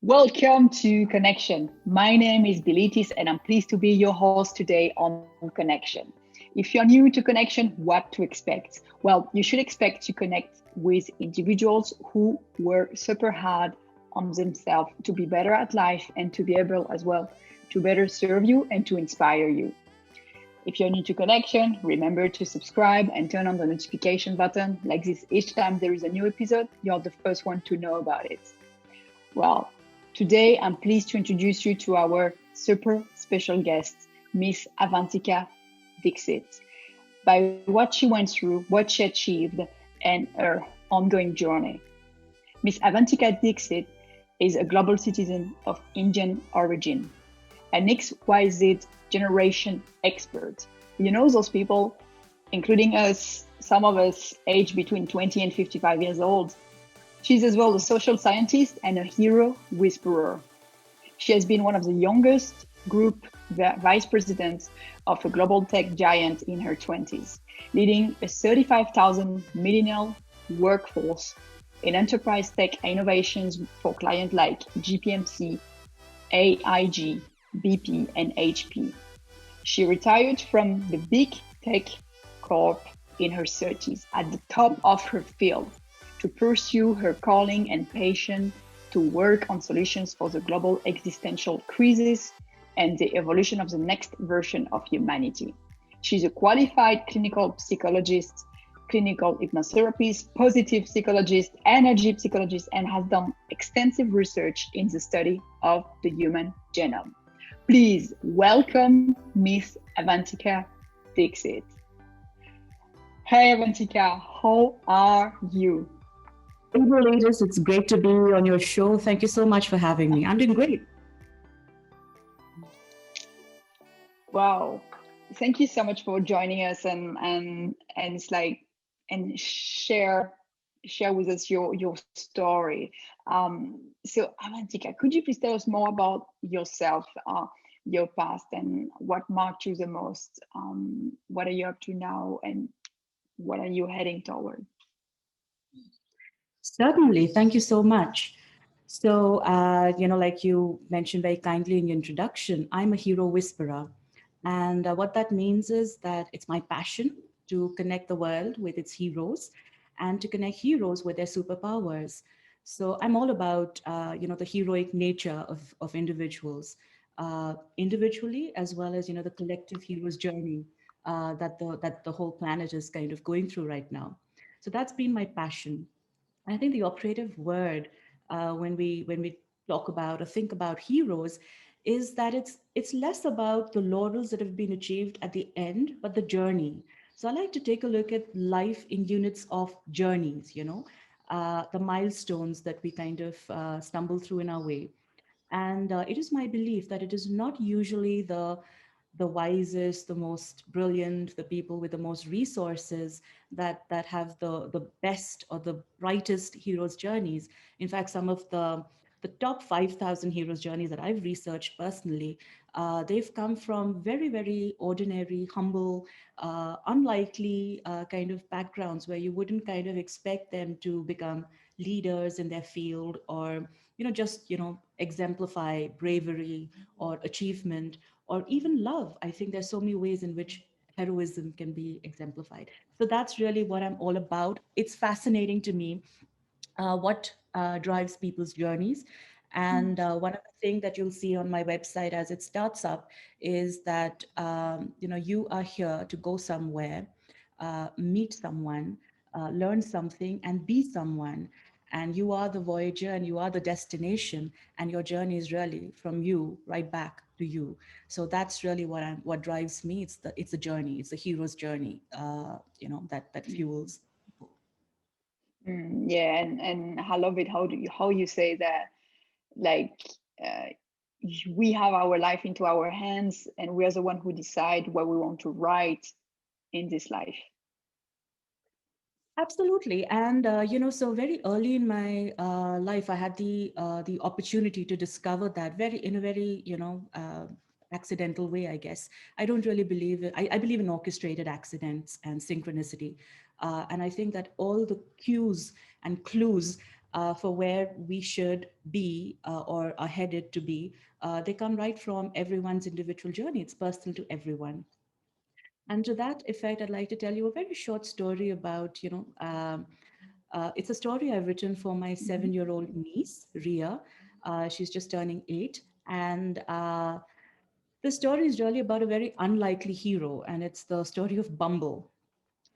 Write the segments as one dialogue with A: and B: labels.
A: Welcome to Connection. My name is Bilitis and I'm pleased to be your host today on Connection. If you're new to Connection, what to expect? Well, you should expect to connect with individuals who work super hard on themselves to be better at life and to be able as well to better serve you and to inspire you. If you're new to Connection, remember to subscribe and turn on the notification button. Like this, each time there is a new episode, you're the first one to know about it. Well, today I'm pleased to introduce you to our super special guest, Miss Avantika Dixit. By what she went through, what she achieved, and her ongoing journey. Miss Avantika Dixit is a global citizen of Indian origin, an XYZ generation expert. You know those people, including us, some of us aged between 20 and 55 years old. She's as well a social scientist and a hero whisperer. She has been one of the youngest group vice presidents of a global tech giant in her 20s, leading a 35,000 millennial workforce in enterprise tech innovations for clients like GPMC, AIG, BP, and HP. She retired from the big tech corp in her 30s at the top of her field to pursue her calling and passion to work on solutions for the global existential crisis and the evolution of the next version of humanity. She's a qualified clinical psychologist, clinical hypnotherapist, positive psychologist, energy psychologist, and has done extensive research in the study of the human genome. Please welcome Miss Avantika Dixit. Hey Avantika, how are you?
B: Hey, Bilitis, it's great to be on your show. Thank you so much for having me. I'm doing great.
A: Wow. Thank you so much for joining us and it's like and share with us your story. So Avantika, could you please tell us more about yourself, your past and what marked you the most? What are you up to now and what are you heading toward?
B: Certainly. Thank you so much. So, like you mentioned very kindly in your introduction, I'm a hero whisperer. And what that means is that it's my passion to connect the world with its heroes and to connect heroes with their superpowers. So I'm all about, the heroic nature of individuals, individually, as well as, the collective hero's journey that the whole planet is kind of going through right now. So that's been my passion. I think the operative word when we talk about or think about heroes is that it's less about the laurels that have been achieved at the end, but the journey. So I like to take a look at life in units of journeys. The milestones that we kind of stumble through in our way. And it is my belief that it is not usually the wisest, the most brilliant, the people with the most resources that have the best or the brightest heroes' journeys. In fact, some of the top 5,000 heroes' journeys that I've researched personally, they've come from very, very ordinary, humble, unlikely kind of backgrounds where you wouldn't kind of expect them to become leaders in their field or just exemplify bravery or achievement or even love. I think there's so many ways in which heroism can be exemplified. So that's really what I'm all about. It's fascinating to me what drives people's journeys. And one of the things that you'll see on my website as it starts up is that you are here to go somewhere, meet someone, learn something, and be someone. And you are the voyager, and you are the destination, and your journey is really from you right back to you. So that's really what drives me. It's the journey. It's the hero's journey. That fuels people.
A: Yeah, and I love it how you say that like uh, we have our life into our hands and we're the one who decide what we want to write in this life.
B: Absolutely, and so very early in my life, I had the opportunity to discover that very in a very accidental way, I guess. I don't really believe it. I believe in orchestrated accidents and synchronicity, and I think that all the cues and clues for where we should be or are headed to be, they come right from everyone's individual journey. It's personal to everyone. And to that effect, I'd like to tell you a very short story about, it's a story I've written for my
A: Mhm.
B: 7-year-old niece, Ria. She's just turning 8. And the story is really about a very unlikely hero, and it's the story of Bumble.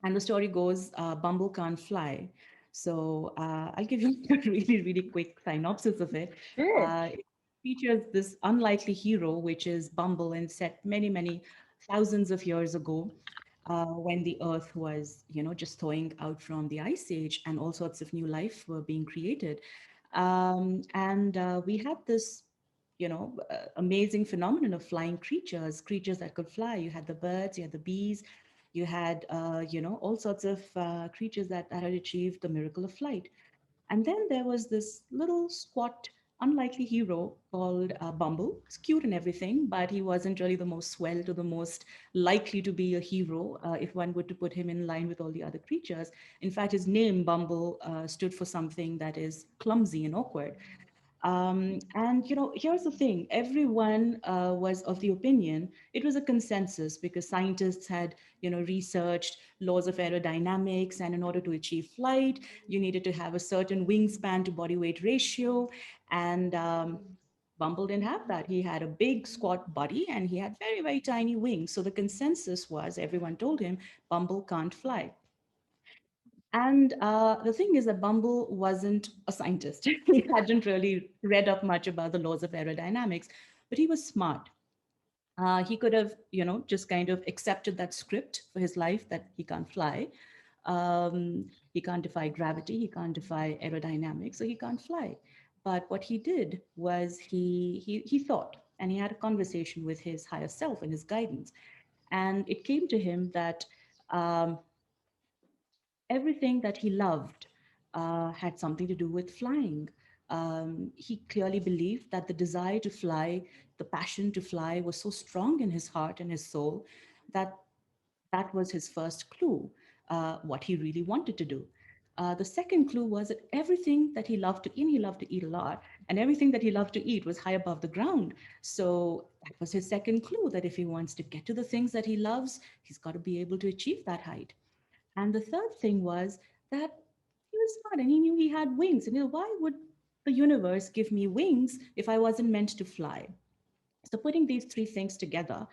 B: And the story goes, Bumble can't fly. So I'll give you a really, really quick synopsis of it.
A: Sure.
B: It features this unlikely hero, which is Bumble, and set many, many thousands of years ago, when the Earth was, just thawing out from the ice age, and all sorts of new life were being created. And we had this, amazing phenomenon of flying creatures, creatures that could fly. You had the birds, you had the bees, you had, all sorts of creatures that had achieved the miracle of flight. And then there was this little squat, unlikely hero called Bumble. He's cute and everything, but he wasn't really the most swell to the most likely to be a hero if one were to put him in line with all the other creatures. In fact, his name, Bumble, stood for something that is clumsy and awkward. And here's the thing: everyone was of the opinion. It was a consensus because scientists had, researched laws of aerodynamics, and in order to achieve flight, you needed to have a certain wingspan to body weight ratio, and Bumble didn't have that. He had a big squat body and he had very, very tiny wings. So the consensus was, everyone told him, Bumble can't fly. And the thing is that Bumble wasn't a scientist. He hadn't really read up much about the laws of aerodynamics, but he was smart. He could have, just kind of accepted that script for his life that he can't fly. He can't defy gravity. He can't defy aerodynamics, so he can't fly. But what he did was he thought, and he had a conversation with his higher self and his guidance, and it came to him that um, everything that he loved had something to do with flying. He clearly believed that the desire to fly, the passion to fly, was so strong in his heart and his soul that that was his first clue, what he really wanted to do. The second clue was that everything that he loved to eat, he loved to eat a lot, and everything that he loved to eat was high above the ground. So that was his second clue, that if he wants to get to the things that he loves, he's got to be able to achieve that height. And the third thing was that he was smart and he knew he had wings. And why would the universe give me wings if I wasn't meant to fly? So putting these three things together,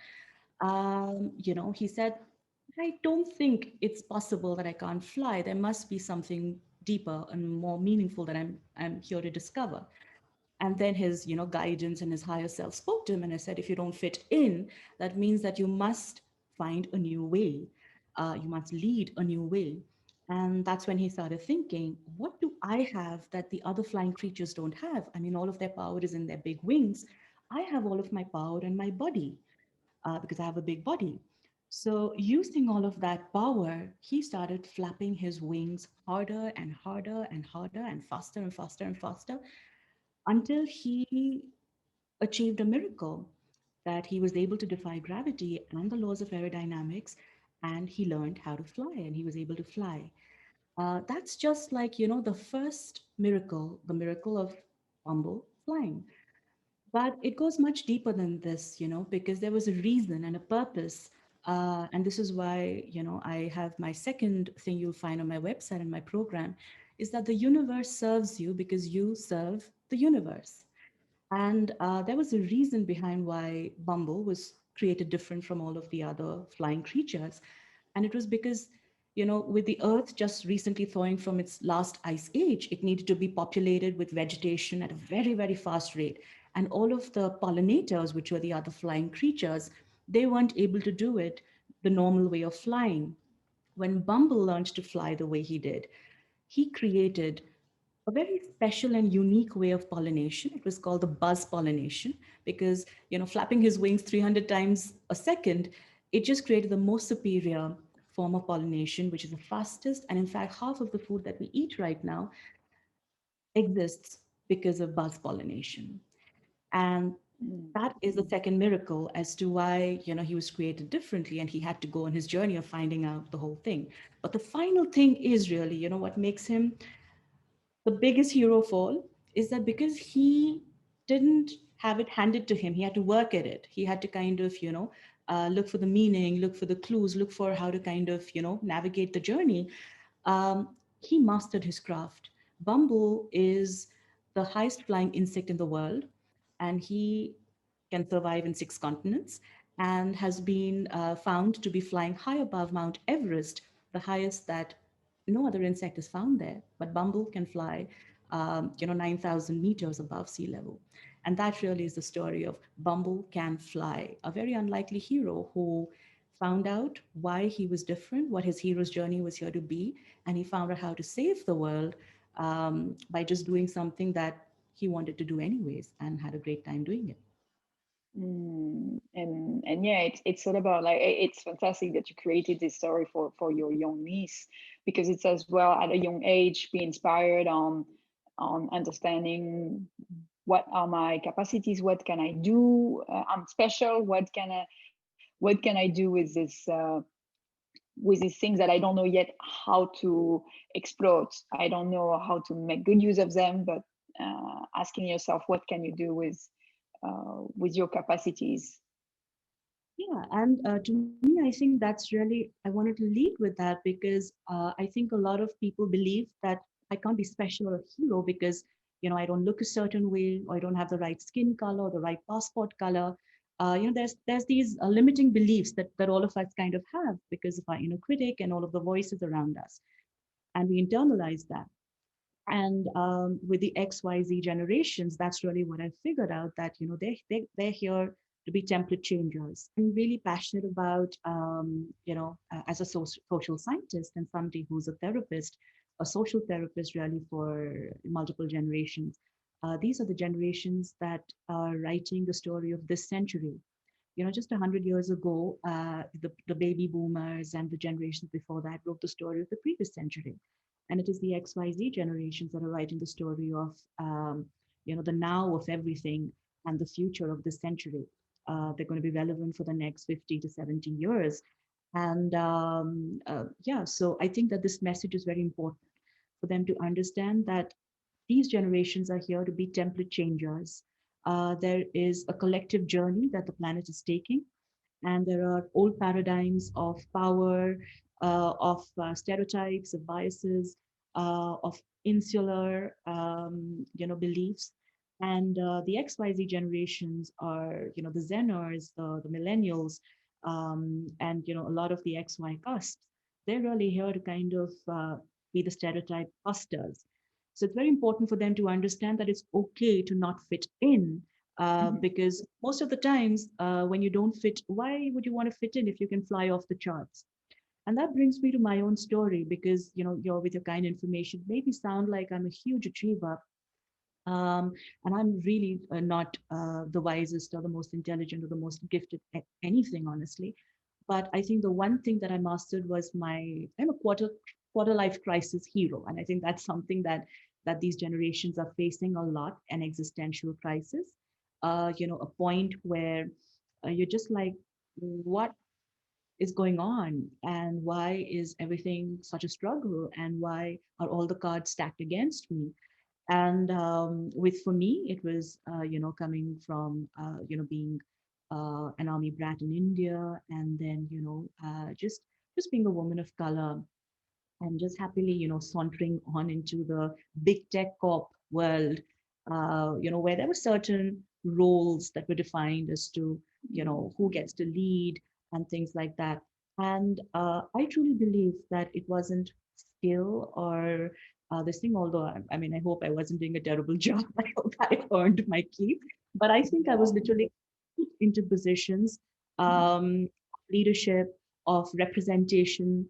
B: he said, I don't think it's possible that I can't fly. There must be something deeper and more meaningful that I'm here to discover. And then his, guidance and his higher self spoke to him, and I said, if you don't fit in, that means that you must find a new way. You must lead a new way. And that's when he started thinking, what do I have that the other flying creatures don't have? I mean, all of their power is in their big wings. I have all of my power in my body because I have a big body. So, using all of that power, he started flapping his wings harder and harder and harder and faster and faster and faster until he achieved a miracle, that he was able to defy gravity and the laws of aerodynamics, and he learned how to fly and he was able to fly. That's just like, the first miracle, the miracle of Bumble flying. But it goes much deeper than this, because there was a reason and a purpose. And this is why, I have my second thing you'll find on my website and my program is that the universe serves you because you serve the universe. And there was a reason behind why Bumble was created different from all of the other flying creatures. And it was because, with the Earth just recently thawing from its last ice age, it needed to be populated with vegetation at a very, very fast rate. And all of the pollinators, which were the other flying creatures, they weren't able to do it the normal way of flying. When Bumble learned to fly the way he did, he created a very special and unique way of pollination. It was called the buzz pollination because, flapping his wings 300 times a second, it just created the most superior form of pollination, which is the fastest. And in fact, half of the food that we eat right now exists because of buzz pollination. And
A: Mm.
B: that is the second miracle as to why, he was created differently and he had to go on his journey of finding out the whole thing. But the final thing is really, what makes him The biggest hero of all is that because he didn't have it handed to him, he had to work at it. He had to kind of, look for the meaning, look for the clues, look for how to kind of, navigate the journey. He mastered his craft. Bumble is the highest flying insect in the world, and he can survive in 6 continents and has been found to be flying high above Mount Everest, the highest that no other insect is found there. But Bumble can fly, 9,000 meters above sea level. And that really is the story of Bumble can fly, a very unlikely hero who found out why he was different, what his hero's journey was here to be, and he found out how to save the world by just doing something that he wanted to do anyways and had a great time doing it.
A: And yeah, it's all about like it's fantastic that you created this story for your young niece, because it's as well at a young age be inspired on understanding what are my capacities, what can I do, I'm special, what can I do with these things that I don't know yet how to exploit. I don't know how to make good use of them, but asking yourself what can you do with your capacities.
B: Yeah, and to me, I think that's really, I wanted to lead with that because I think a lot of people believe that I can't be special or a hero because, I don't look a certain way or I don't have the right skin color or the right passport color. There's these limiting beliefs that all of us kind of have because of our inner critic and all of the voices around us. And we internalize that. And with the XYZ generations, that's really what I figured out that, they're here to be template changers. I'm really passionate about, as a social scientist and somebody who's a therapist, a social therapist really for multiple generations. These are the generations that are writing the story of this century. Just 100 years ago, the baby boomers and the generations before that wrote the story of the previous century. And it is the XYZ generations that are writing the story of, the now of everything and the future of this century. They're going to be relevant for the next 50 to 70 years. And yeah, so I think that this message is very important for them to understand that these generations are here to be template changers. There is a collective journey that the planet is taking, and there are old paradigms of power, of stereotypes, of biases, of insular, beliefs. And the XYZ generations are, the Zeners, the millennials, and a lot of the XY cusps. They're really here to kind of be the stereotype busters. So it's very important for them to understand that it's okay to not fit in,
A: Mhm.
B: because most of the times when you don't fit, why would you want to fit in if you can fly off the charts? And that brings me to my own story because, you're with your kind information, maybe sound like I'm a huge achiever. And I'm really not the wisest or the most intelligent or the most gifted at anything, honestly. But I think the one thing that I mastered was I'm a quarter life crisis hero. And I think that's something that these generations are facing a lot, an existential crisis. A point where you're just like, what is going on? And why is everything such a struggle? And why are all the cards stacked against me? And with for me it was coming from being an army brat in India, and then just being a woman of color and just happily, sauntering on into the big tech corp world, where there were certain roles that were defined as to, who gets to lead and things like that. And I truly believe that it wasn't skill or this thing, although I mean, I hope I wasn't doing a terrible job. I hope I earned my keep. But I think I was
A: Yeah.
B: literally put into positions, leadership, of representation,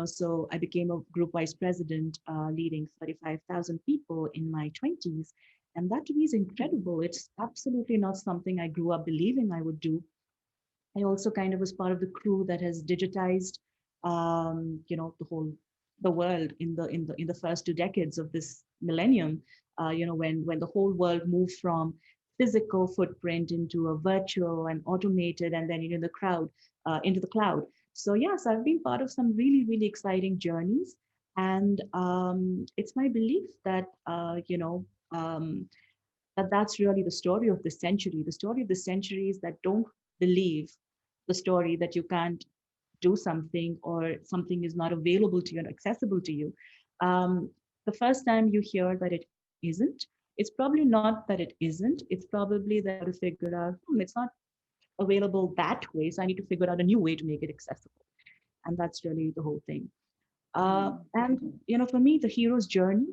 B: so I became a group vice president, leading 35,000 people in my 20s. And that to me is incredible. It's absolutely not something I grew up believing I would do. I also kind of was part of the crew that has digitized, the world in the first 2 decades of this millennium. When the whole world moved from physical footprint into a virtual and automated, and then the crowd into the cloud. So yes, I've been part of some really really exciting journeys. And it's my belief that, that's really the story of the century. The story of the century is that don't believe the story that you can't do something or something is not available to you and accessible to you. Um, the first time you hear that it isn't, it's probably not that it isn't. It's probably that you got to figure out, it's not available that way. So I need to figure out a new way to make it accessible. And that's really the whole thing. And for me, the hero's journey,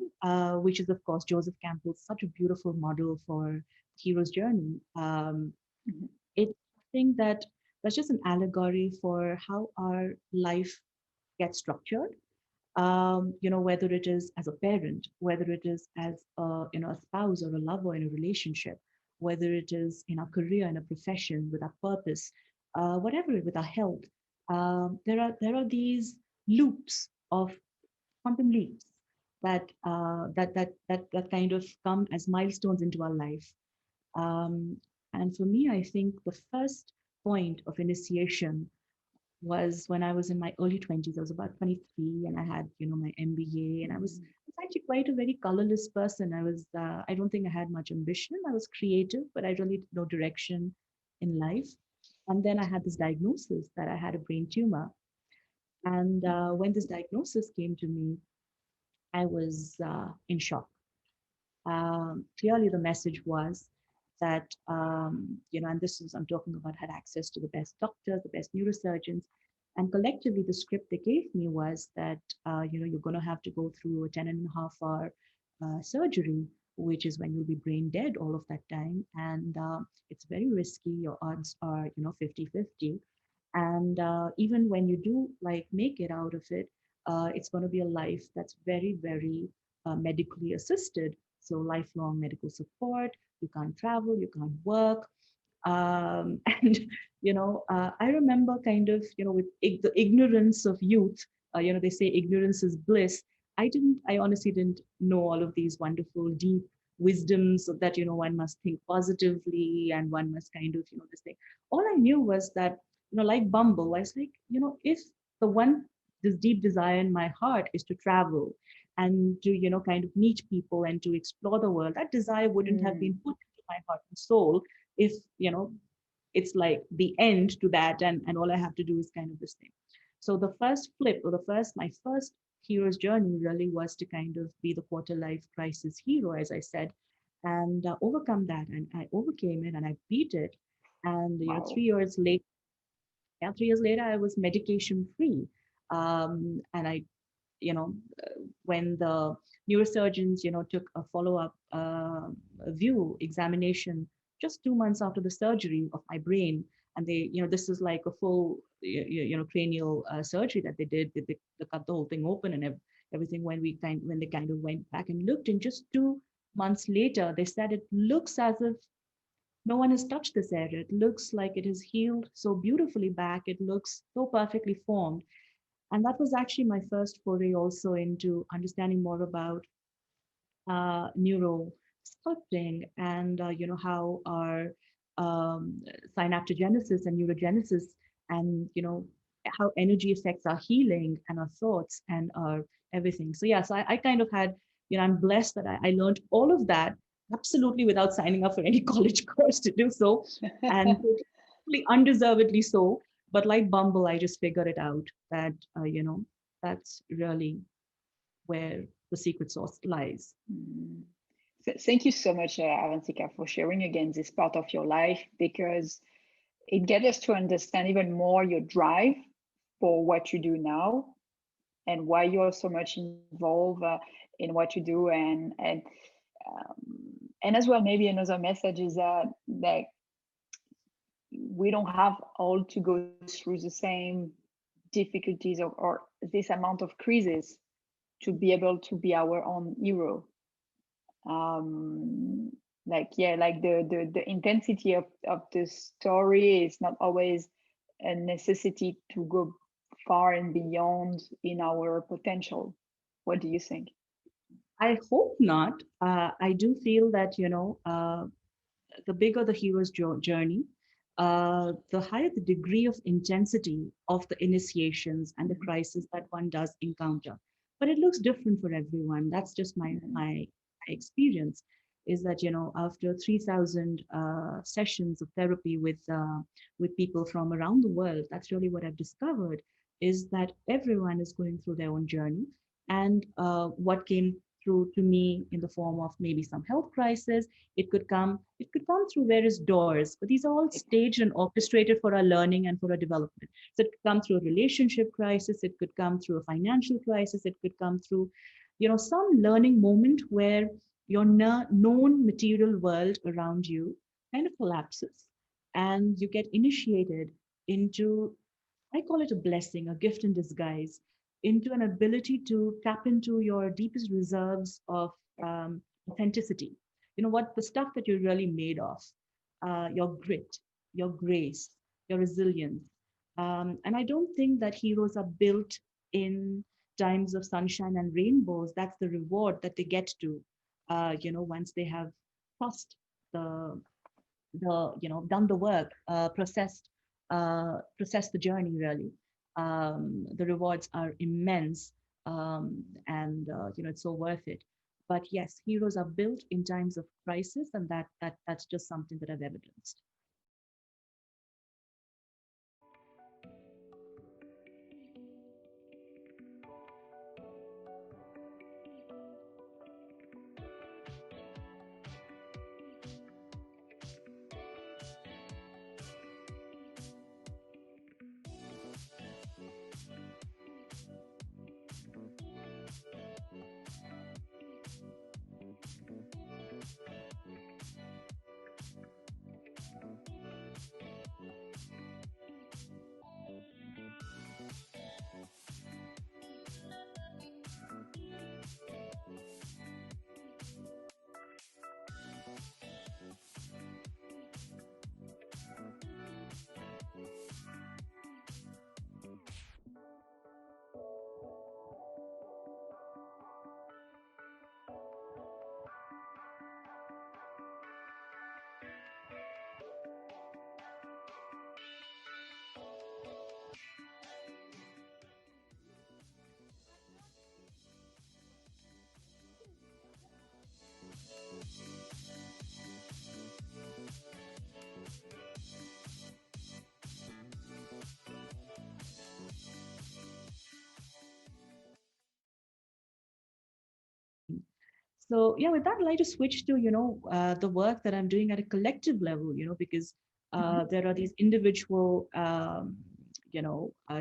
B: which is of course Joseph Campbell's such a beautiful model for hero's journey.
A: Mhm.
B: It's something that's just an allegory for how our life gets structured. Whether it is as a parent, whether it is as a spouse or a lover in a relationship, whether it is in our career, in a profession, with our purpose, whatever, with our health. There are these loops of quantum leaps that kind of come as milestones into our life. Um, and for me, I think the first point of initiation was when I was in my early 20s. I was about 23 and I had, my MBA, and I was actually quite a very colorless person. I don't think I had much ambition. I was creative, but I really had no direction in life. And then I had this diagnosis that I had a brain tumor. And when this diagnosis came to me, I was in shock. Clearly the message was that, and this is, I'm talking about, had access to the best doctors, the best neurosurgeons. And collectively, the script they gave me was that, you're going to have to go through a 10 and a half hour surgery, which is when you'll be brain dead all of that time. And it's very risky. Your odds are, 50-50. And even when you do like make it out of it, it's going to be a life that's very, very medically assisted. So lifelong medical support. You can't travel, you can't work. And I remember kind of, with the ignorance of youth. They say ignorance is bliss. I honestly didn't know all of these wonderful deep wisdoms of that, one must think positively and one must kind of, this thing. All I knew was that, like Bumble, I was like, if the one, this deep desire in my heart is to travel and to, kind of meet people and to explore the world, that desire wouldn't have been
A: Mm.
B: put into my heart and soul if, it's like the end to that, and all I have to do is kind of this thing. So the first flip, or my first hero's journey really was to kind of be the quarter life crisis hero, as I said, and overcome that. And I overcame it and I beat it. And,
A: Wow.
B: 3 years later, yeah, 3 years later, I was medication free. And I, you know, when the neurosurgeons, took a follow-up view examination just 2 months after the surgery of my brain, and they, this is like a full, cranial surgery that they did. They cut the whole thing open and everything. When they kind of went back and looked, and just 2 months later, they said it looks as if no one has touched this area. It looks like it has healed so beautifully back. It looks so perfectly formed. And that was actually my first foray also into understanding more about neuro sculpting, and how our synaptogenesis and neurogenesis, and how energy affects our healing and our thoughts and our everything. So yeah, so I kind of had, I'm blessed that I learned all of that absolutely without signing up for any college course to do so, and totally undeservedly so. But like Bumble, I just figured it out that, that's really where the secret sauce lies.
A: Mm. Thank you so much, Avantika, for sharing again this part of your life, because it gets us to understand even more your drive for what you do now and why you're so much involved in what you do, and as well, maybe another message is that we don't have all to go through the same difficulties, or this amount of crises to be able to be our own hero. um like, yeah, like the intensity of the story is not always a necessity to go far and beyond in our potential. What do you think?
B: I hope not. I do feel that, the bigger the hero's journey, the higher the degree of intensity of the initiations and the
A: Mhm.
B: crisis that one does encounter. but it looks different for everyone. That's just
A: Mhm.
B: my experience. Is that after 3,000 sessions of therapy with people from around the world, that's really what I've discovered, is that everyone is going through their own journey, and what came through to me in the form of maybe some health crisis, it could come through various doors, but these are all staged and orchestrated for our learning and for our development. So it could come through a relationship crisis, it could come through a financial crisis, it could come through, some learning moment where your known material world around you kind of collapses and you get initiated into, I call it a blessing, a gift in disguise, into an ability to tap into your deepest reserves of authenticity. What the stuff that you're really made of, your grit, your grace, your resilience. And I don't think that heroes are built in times of sunshine and rainbows. That's the reward that they get to, once they have crossed the done the work, processed the journey really. The rewards are immense, and it's so worth it. But yes, heroes are built in times of crisis, and that's just something that I've evidenced. So yeah, with that, I'd like to switch to the work that I'm doing at a collective level. Because
A: Mhm.
B: there are these individual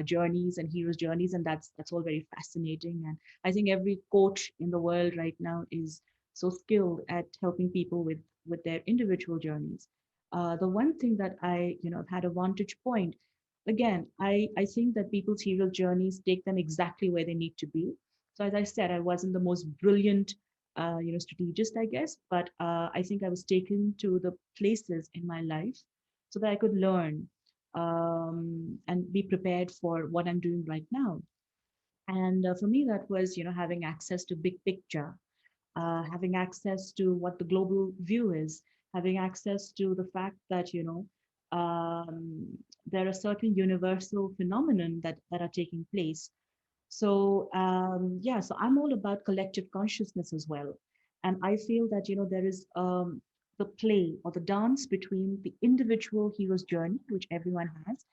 B: journeys and heroes' journeys, and that's all very fascinating. And I think every coach in the world right now is so skilled at helping people with their individual journeys. The one thing that I have had a vantage point. Again, I think that people's hero journeys take them exactly where they need to be. So as I said, I wasn't the most brilliant strategist, I guess. But I think I was taken to the places in my life so that I could learn and be prepared for what I'm doing right now. And for me, that was, having access to big picture, having access to what the global view is, having access to the fact that, there are certain universal phenomenon that are taking place. So yeah, so I'm all about collective consciousness as well, and I feel that there is the play or the dance between the individual hero's journey, which everyone has.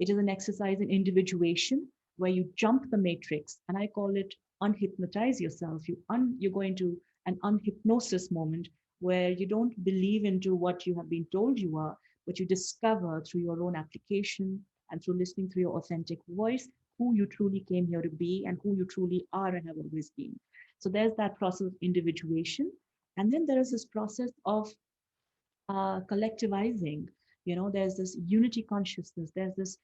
B: It is an exercise in individuation where you jump the matrix, and I call it unhypnotize yourself. You go into an unhypnosis moment where you don't believe into what you have been told you are, but you discover through your own application and through listening through your authentic voice who you truly came here to be and who you truly are and have always been. So there's that process of individuation. And then there is this process of collectivizing. There's this unity consciousness. There's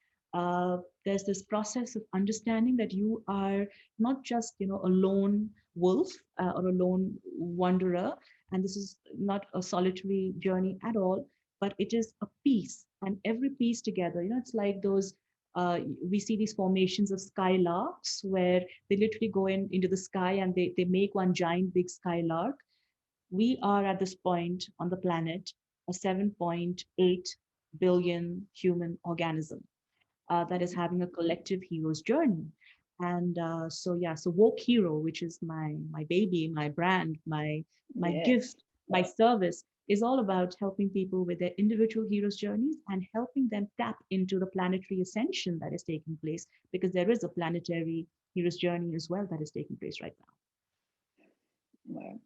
B: this process of understanding that you are not just a lone wolf or a lone wanderer, and this is not a solitary journey at all, but it is a piece, and every piece together. It's like those. We see these formations of skylarks where they literally go into the sky and they make one giant big skylark. We are at this point on the planet a 7.8 billion human organism that is having a collective hero's journey. And so yeah, so Woke Hero, which is my baby, my brand, my
A: Yes.
B: gift, my service, is all about helping people with their individual heroes journeys and helping them tap into the planetary ascension that is taking place, because there is a planetary hero's journey as well that is taking place right now.
A: Well,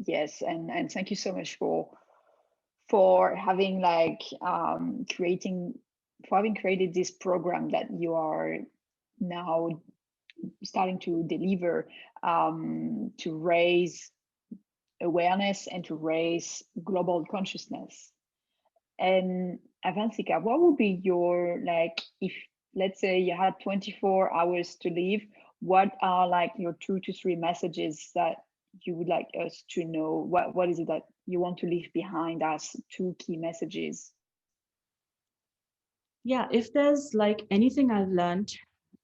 A: yes, and thank you so much for having creating for having created this program that you are now starting to deliver, to raise awareness and to raise global consciousness. And Avantika, what would be your, like, if let's say you had 24 hours to live, what are like your 2 to 3 messages that you would like us to know? What is it that you want to leave behind as 2 key messages?
B: Yeah, if there's like anything I've learned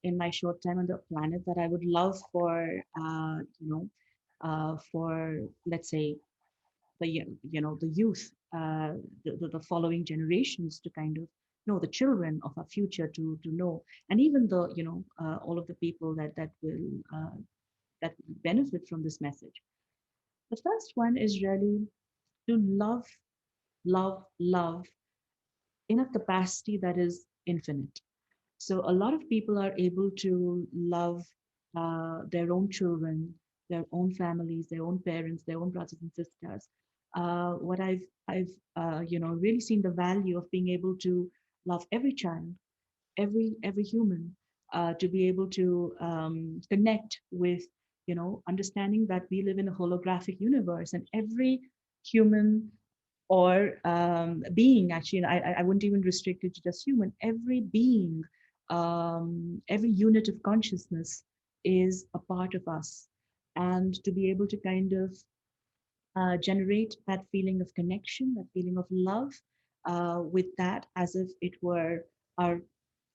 B: in my short time on the planet that I would love for, for, let's say, the youth, the following generations to kind of know, the children of our future to know, and even the, all of the people that benefit from this message. The first one is really to love, love, love in a capacity that is infinite. So a lot of people are able to love their own children, their own families, their own parents, their own brothers and sisters. What I've really seen the value of being able to love every child, every human, to be able to connect with, understanding that we live in a holographic universe, and every human or being, actually, I wouldn't even restrict it to just human, every being, every unit of consciousness is a part of us. And to be able to kind of generate that feeling of connection, that feeling of love, with that, as if it were our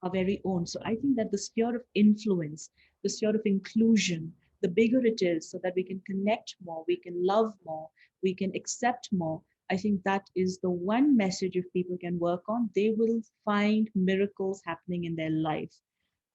B: our very own. So I think that the sphere of influence, the sphere of inclusion, the bigger it is, so that we can connect more, we can love more, we can accept more. I think that is the one message, if people can work on, they will find miracles happening in their life.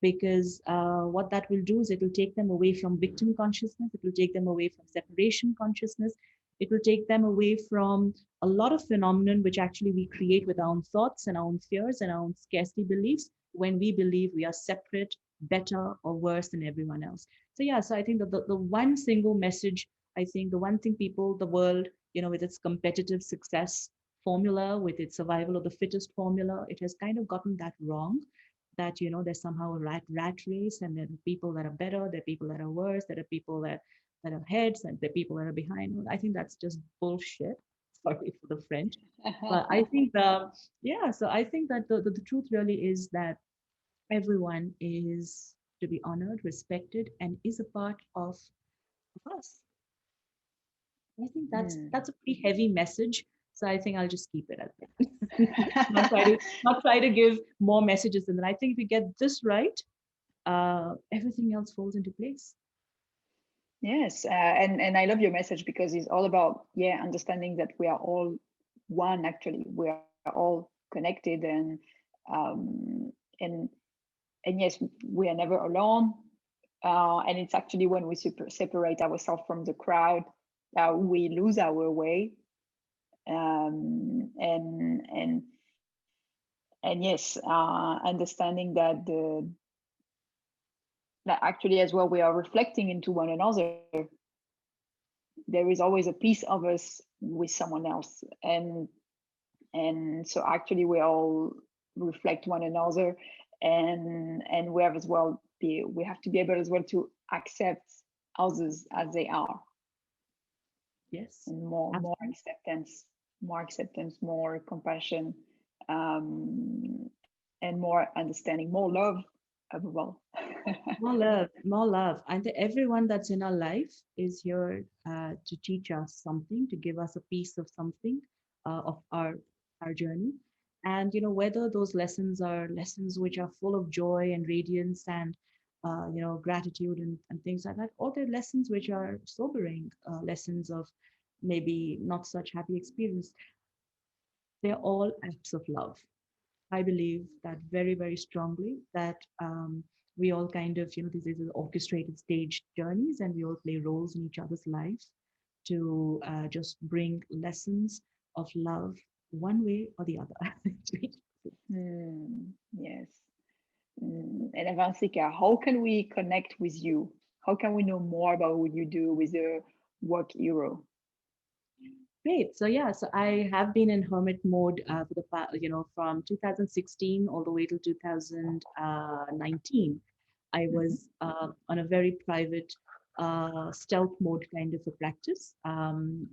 B: Because what that will do is it will take them away from victim consciousness, it will take them away from separation consciousness, it will take them away from a lot of phenomenon which actually we create with our own thoughts and our own fears and our own scarcity beliefs, when we believe we are separate, better, or worse than everyone else. So yeah, so I think that the one single message, I think the one thing people, the world, with its competitive success formula, with its survival of the fittest formula, it has kind of gotten that wrong, that there's somehow a rat race, and there are people that are better, there are people that are worse, there are people that are heads, and there are people that are behind. Well, I think that's just bullshit. Sorry for the French. But I think yeah, so I think that the truth really is that everyone is to be honored, respected, and is a part of us. I think
A: Hmm.
B: that's a pretty heavy message. So I think I'll just keep it at that. Not try to give more messages than that. I think if we get this right, everything else falls into place.
A: Yes, and I love your message because it's all about, yeah, understanding that we are all one. Actually, we are all connected, and and yes, we are never alone. And it's actually when we separate ourselves from the crowd, we lose our way. And yes, understanding that actually as well we are reflecting into one another. There is always a piece of us with someone else, and so actually we all reflect one another, and we have as well we have to be able as well to accept others as they are,
B: Yes,
A: and more
B: absolutely.
A: acceptance, more compassion, and more understanding, more love above all.
B: More love, more love. And everyone that's in our life is here to teach us something, to give us a piece of something, of our journey. And whether those lessons are lessons which are full of joy and radiance and gratitude and things like that, or they're lessons which are sobering, lessons of maybe not such happy experience. They're all acts of love. I believe that very, very strongly, that We all kind of, these are orchestrated stage journeys, and we all play roles in each other's lives to just bring lessons of love one way or the other.
A: Yes. And Avantika, how can we connect with you? How can we know more about what you do with the work hero?
B: Great. So yeah, so I have been in hermit mode for from 2016 all the way till 2019. I
A: Mhm.
B: was on a very private stealth mode kind of a practice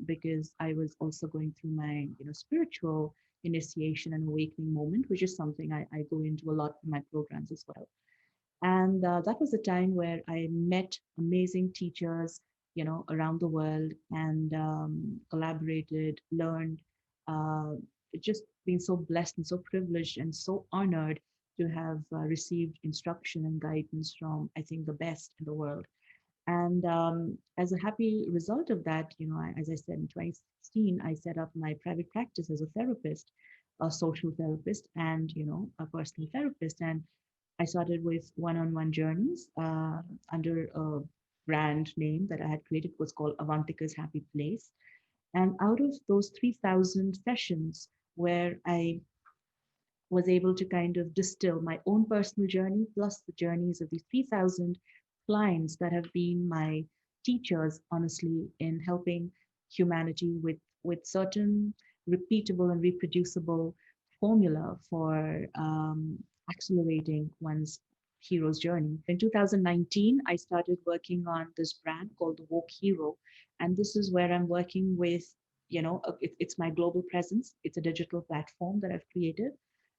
B: because I was also going through my spiritual initiation and awakening moment, which is something I go into a lot in my programs as well. And that was a time where I met amazing teachers, around the world, and collaborated, learned, uh, just been so blessed and so privileged and so honored to have received instruction and guidance from, I think, the best in the world. And as a happy result of that, as I said, in 2016, I set up my private practice as a therapist, a social therapist, and a personal therapist. And I started with one-on-one journeys under a brand name that I had created. It was called Avantika's Happy Place. And out of those 3,000 sessions where I was able to kind of distill my own personal journey plus the journeys of these 3,000 clients that have been my teachers, honestly, in helping humanity with certain repeatable and reproducible formula for accelerating one's hero's journey. In 2019, I started working on this brand called the Woke Hero. And this is where I'm working with, it's my global presence. It's a digital platform that I've created,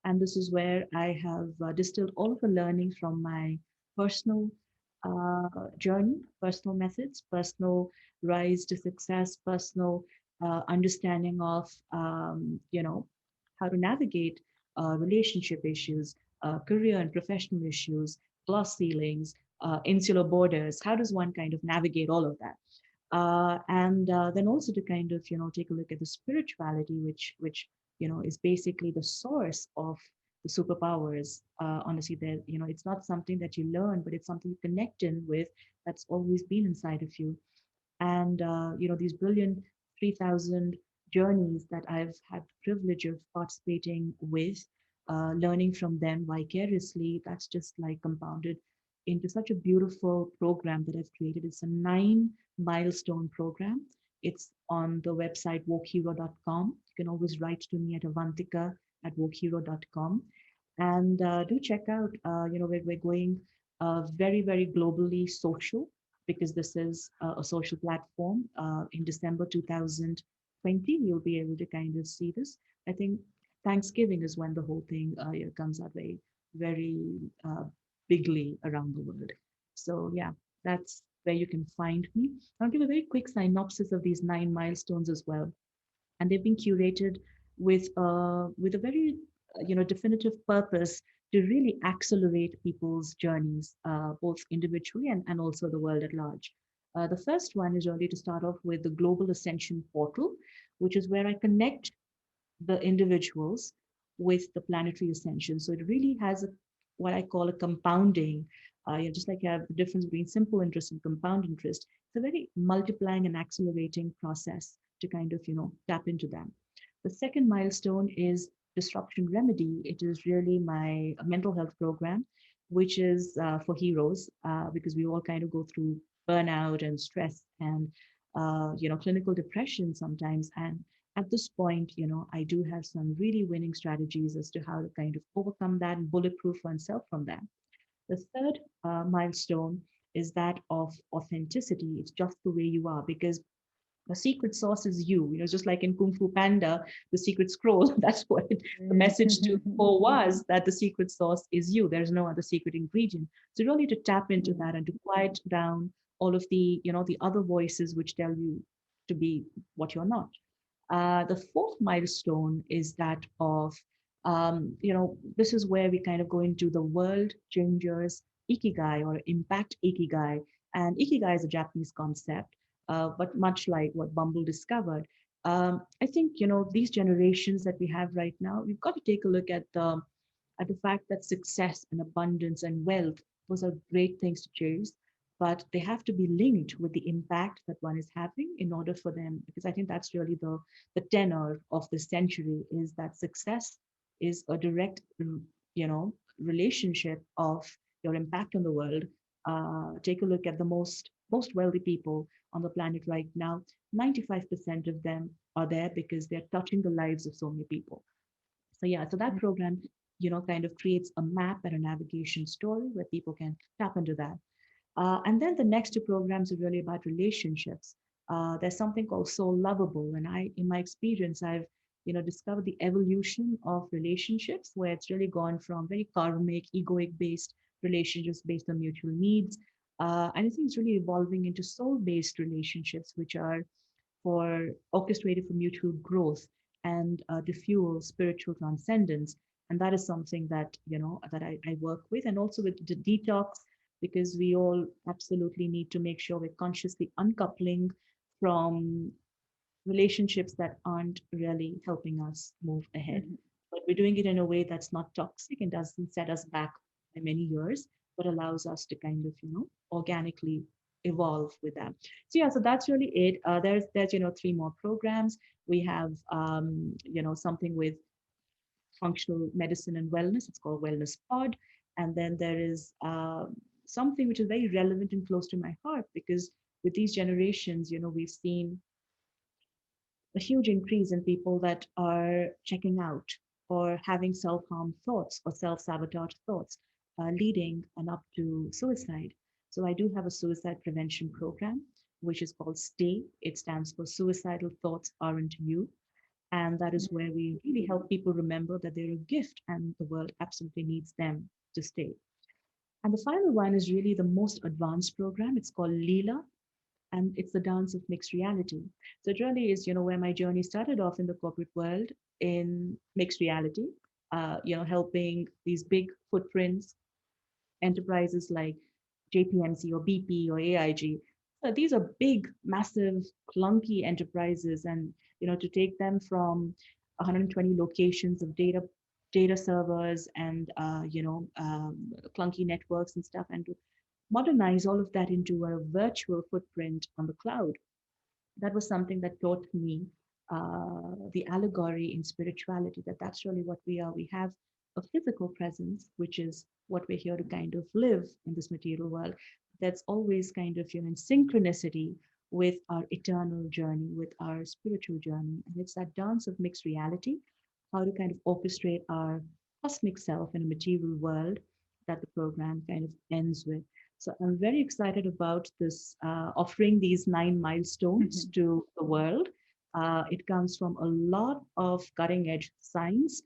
B: and this is where I have distilled all of the learning from my personal journey, personal methods, personal rise to success, personal understanding of, how to navigate relationship issues, career and professional issues, glass ceilings, insular borders. How does one kind of navigate all of that? And then also to kind of take a look at the spirituality, which is basically the source of the superpowers. Honestly, there it's not something that you learn, but it's something you connect in with, that's always been inside of you. And these brilliant 3,000 journeys that I've had the privilege of participating with, learning from them vicariously, that's just like compounded into such a beautiful program that I've created. It's a 9 milestone program. It's on the website walkhero.com. You can always write to me at Avantika at walkhero.com. And do check out, we're going very, very globally social, because this is a social platform. In December 2020, you'll be able to kind of see this. I think Thanksgiving is when the whole thing comes out very, very bigly around the world. So yeah, that's where you can find me. I'll give a very quick synopsis of these 9 milestones as well, and they've been curated with a very definitive purpose to really accelerate people's journeys, both individually and also the world at large. The first one is really to start off with the Global Ascension Portal, which is where I connect the individuals with the planetary ascension. So it really has what I call a compounding, just like you have the difference between simple interest and compound interest. It's a very multiplying and accelerating process to kind of, tap into them. The second milestone is Disruption Remedy. It is really my mental health program, which is for heroes, because we all kind of go through burnout and stress and clinical depression sometimes. And at this point, I do have some really winning strategies as to how to kind of overcome that and bulletproof oneself from that. The third milestone is that of authenticity. It's just the way you are, because the secret sauce is you. Just like in Kung Fu Panda, the secret scroll, that's what the message to Po was, that the secret sauce is you. There's no other secret ingredient. So you really need to tap into that and to quiet down all of the other voices which tell you to be what you're not. The fourth milestone is that of, this is where we kind of go into the world changers ikigai, or impact ikigai. And ikigai is a Japanese concept, but much like what Bumble discovered. I think, these generations that we have right now, we've got to take a look at the fact that success and abundance and wealth Those are great things to chase, but they have to be linked with the impact that one is having in order for them, because I think that's really the tenor of this century, is that success is a direct, relationship of your impact on the world. Take a look at the most wealthy people on the planet right now. 95% of them are there because they're touching the lives of so many people. So yeah, so that program, kind of creates a map and a navigation story where people can tap into that. And then the next two programs are really about relationships. There's something called Soul Lovable, and in my experience, I've discovered the evolution of relationships, where it's really gone from very karmic, egoic based relationships based on mutual needs, and I think it's really evolving into soul based relationships, which are for orchestrated for mutual growth and to fuel spiritual transcendence. And that is something that I work with, and also with the detox, because we all absolutely need to make sure we're consciously uncoupling from relationships that aren't really helping us move ahead.
A: Mhm.
B: But we're doing it in a way that's not toxic and doesn't set us back by many years, but allows us to kind of, organically evolve with them. So yeah, so that's really it. There's three more programs. We have something with functional medicine and wellness. It's called Wellness Pod. And then there is something which is very relevant and close to my heart, because with these generations, we've seen a huge increase in people that are checking out or having self-harm thoughts or self-sabotage thoughts, leading and up to suicide. So I do have a suicide prevention program, which is called STAY. It stands for Suicidal Thoughts Aren't You. And that is where we really help people remember that they're a gift and the world absolutely needs them to stay. And the final one is really the most advanced program. It's called Leela, and it's the dance of mixed reality. So it really is, where my journey started off in the corporate world in mixed reality, helping these big footprints enterprises like JPMC or BP or AIG. These are big, massive, clunky enterprises, and to take them from 120 locations of data servers and clunky networks and stuff, and to modernize all of that into a virtual footprint on the cloud. That was something that taught me the allegory in spirituality, that that's really what we are. We have a physical presence, which is what we're here to kind of live in this material world. That's always kind of in synchronicity with our eternal journey, with our spiritual journey. And it's that dance of mixed reality, how to kind of orchestrate our cosmic self in a material world, that the program kind of ends with. So I'm very excited about this, offering these 9 milestones
A: Mhm.
B: to the world. It comes from a lot of cutting edge science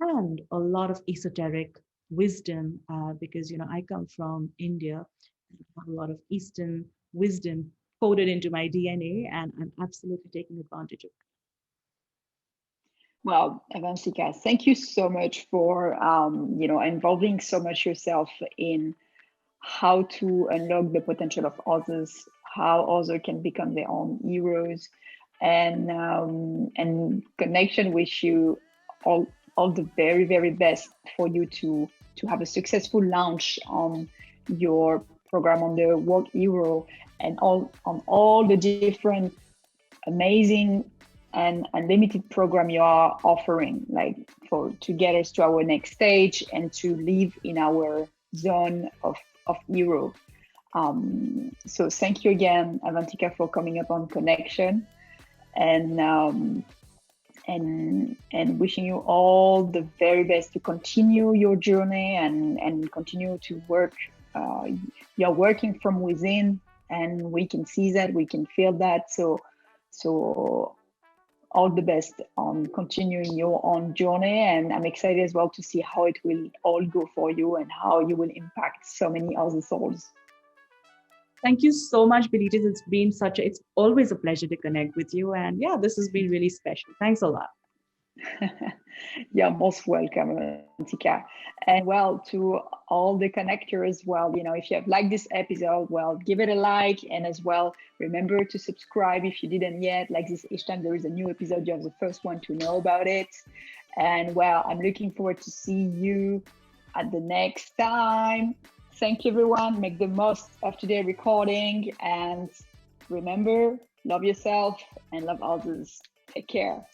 B: and a lot of esoteric wisdom, because I come from India and have a lot of Eastern wisdom coded into my DNA, and I'm absolutely taking advantage of
A: Well, Avantika, thank you so much for involving so much yourself in how to unlock the potential of others, how others can become their own heroes, and Connection wish you all the very very best for you to have a successful launch on your program on the Work Hero and all the different amazing and unlimited program you are offering, like for to get us to our next stage and to live in our zone of Europe. So thank you again, Avantika, for coming up on Connection, and wishing you all the very best to continue your journey and continue to work. You're working from within, and we can see that, we can feel that. So all the best on continuing your own journey, and I'm excited as well to see how it will all go for you and how you will impact so many other souls.
B: Thank you so much, Bilitis. It's always a pleasure to connect with you. And yeah, this has been really special. Thanks a lot.
A: You're most welcome, Avantika. And well, to all the connectors, well, if you have liked this episode, well, give it a like, and as well, remember to subscribe if you didn't yet. Like this, each time there is a new episode, you have the first one to know about it. And well, I'm looking forward to see you at the next time. Thank you, everyone. Make the most of today's recording. And remember, love yourself and love others. Take care.